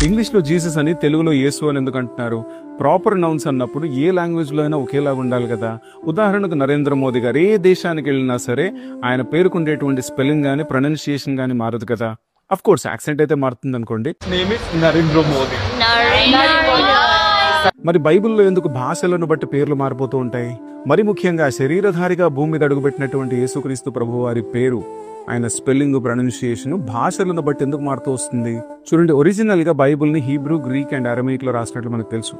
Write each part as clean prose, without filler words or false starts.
ఇంగ్లీష్లో జీసస్ అని, తెలుగులో యేసు అని ఎందుకు అంటున్నారు? ప్రాపర్ నౌన్స్ అన్నప్పుడు ఏ లాంగ్వేజ్లో అయినా ఒకేలాగా ఉండాలి కదా. ఉదాహరణకు నరేంద్ర మోదీ గారు ఏ దేశానికి వెళ్ళినా సరే ఆయన పేరుకుండేటువంటి స్పెల్లింగ్ కానీ ప్రొనౌన్సియేషన్ కానీ మారదు కదా. అఫ్ కోర్స్ యాక్సెంట్ అయితే మారుతుంది అనుకోండి. నరేంద్ర మోదీ. మరి బైబిల్లో ఎందుకు భాషలను బట్టి పేర్లు మారిపోతూ ఉంటాయి? మరి ముఖ్యంగా శరీరధారిగా భూమి మీద అడుగుపెట్టినటువంటి యేసుక్రీస్తు ప్రభు వారి పేరు, ఆయన స్పెల్లింగ్, ప్రొనౌన్సియేషన్ భాషలను బట్టి ఎందుకు మారుతూ వస్తుంది? చూడండి, ఒరిజినల్ గా బైబుల్ ని హీబ్రూ, గ్రీక్ అండ్ అరమేయిక్ లో రాసినట్లు మనకు తెలుసు.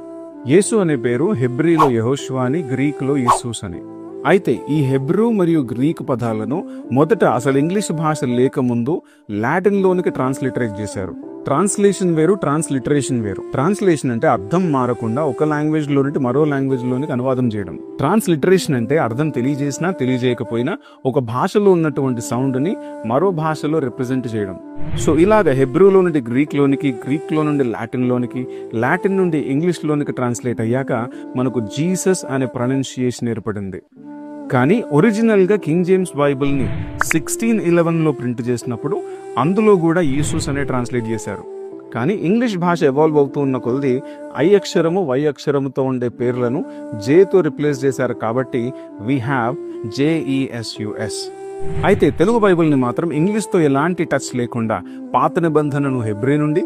యేసు అనే పేరు హెబ్రీలో యెహోషువ అని, గ్రీక్ లో యేసూస్ అని. అయితే ఈ హెబ్రూ మరియు గ్రీక్ పదాలను మొదట అసలు ఇంగ్లీష్ భాష లేకముందు లాటిన్ లోనికి ట్రాన్స్లిటరేట్ చేశారు. ట్రాన్స్లేషన్ వేరు, ట్రాన్స్లిటరేషన్ వేరు. ట్రాన్స్లేషన్ అంటే అర్థం మారకుండా ఒక లాంగ్వేజ్ లో నుండి మరో లాంగ్వేజ్ లోనికి అనువాదం చేయడం. ట్రాన్స్లిటరేషన్ అంటే అర్థం తెలియజేసినా తెలియజేయకపోయినా ఒక భాషలో ఉన్నటువంటి సౌండ్ ని మరో భాషలో రిప్రజెంట్ చేయడం. సో ఇలాగ హెబ్రూలో నుండి గ్రీక్ లోనికి, గ్రీక్ లో నుండి లాటిన్ లోనికి, లాటిన్ నుండి ఇంగ్లీష్ లోనికి ట్రాన్స్లేట్ అయ్యాక మనకు జీసస్ అనే ప్రొనౌన్సియేషన్ ఏర్పడింది. కానీ ఒరిజినల్ గా కింగ్ జేమ్స్ బైబిల్ ని 1611 లో ప్రింట్ చేసినప్పుడు అందులో కూడా యేసూస్ అనే ట్రాన్స్లేట్ చేశారు. కానీ ఇంగ్లీష్ భాష ఎవాల్వ్ అవుతూ ఉన్న కొలది ఐ అక్షరము, వై అక్షరముతో ఉండే పేర్లను జేతో రిప్లేస్ చేశారు. కాబట్టి వీ హ్యావ్ JESUS. అయితే తెలుగు బైబిల్ని మాత్రం ఇంగ్లీష్తో ఎలాంటి టచ్ లేకుండా పాత నిబంధనను హెబ్రీ నుండి,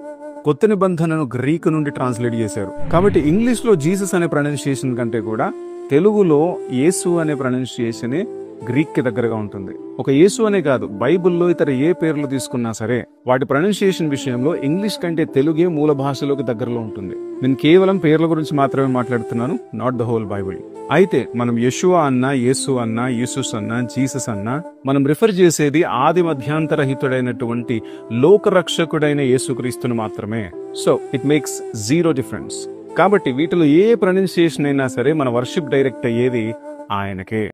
కొత్త నిబంధనను గ్రీక్ నుండి ట్రాన్స్లేట్ చేశారు. కాబట్టి ఇంగ్లీష్లో జీసస్ అనే ప్రొనౌన్సియేషన్ కంటే కూడా తెలుగులో యేసు అనే ప్రొనౌన్సియేషనే గ్రీక్ కి దగ్గరగా ఉంటుంది. ఒక యేసు అనే కాదు, బైబిల్లో ఇతర ఏ పేర్లు తీసుకున్నా సరే వాటి ప్రొనౌన్సియేషన్ విషయంలో ఇంగ్లీష్ కంటే తెలుగే మూల భాషలోకి దగ్గరలో ఉంటుంది. నేను కేవలం పేర్ల గురించి మాత్రమే మాట్లాడుతున్నాను, నాట్ ద హోల్ బైబిల్. అయితే మనం యెషువా అన్నా, యేసు అన్నా, యేసుస్ అన్నా, జీసస్ అన్నా మనం రిఫర్ చేసేది ఆది మధ్యాంతరహితుడైనటువంటి లోకరక్షకుడైన యేసుక్రీస్తును మాత్రమే. So it makes zero difference. కాబట్టి వీటిలో ఏ ప్రొనౌన్సియేషన్ అయినా సరే మన వర్షిప్ డైరెక్ట్ అయ్యేది ఆయనకే.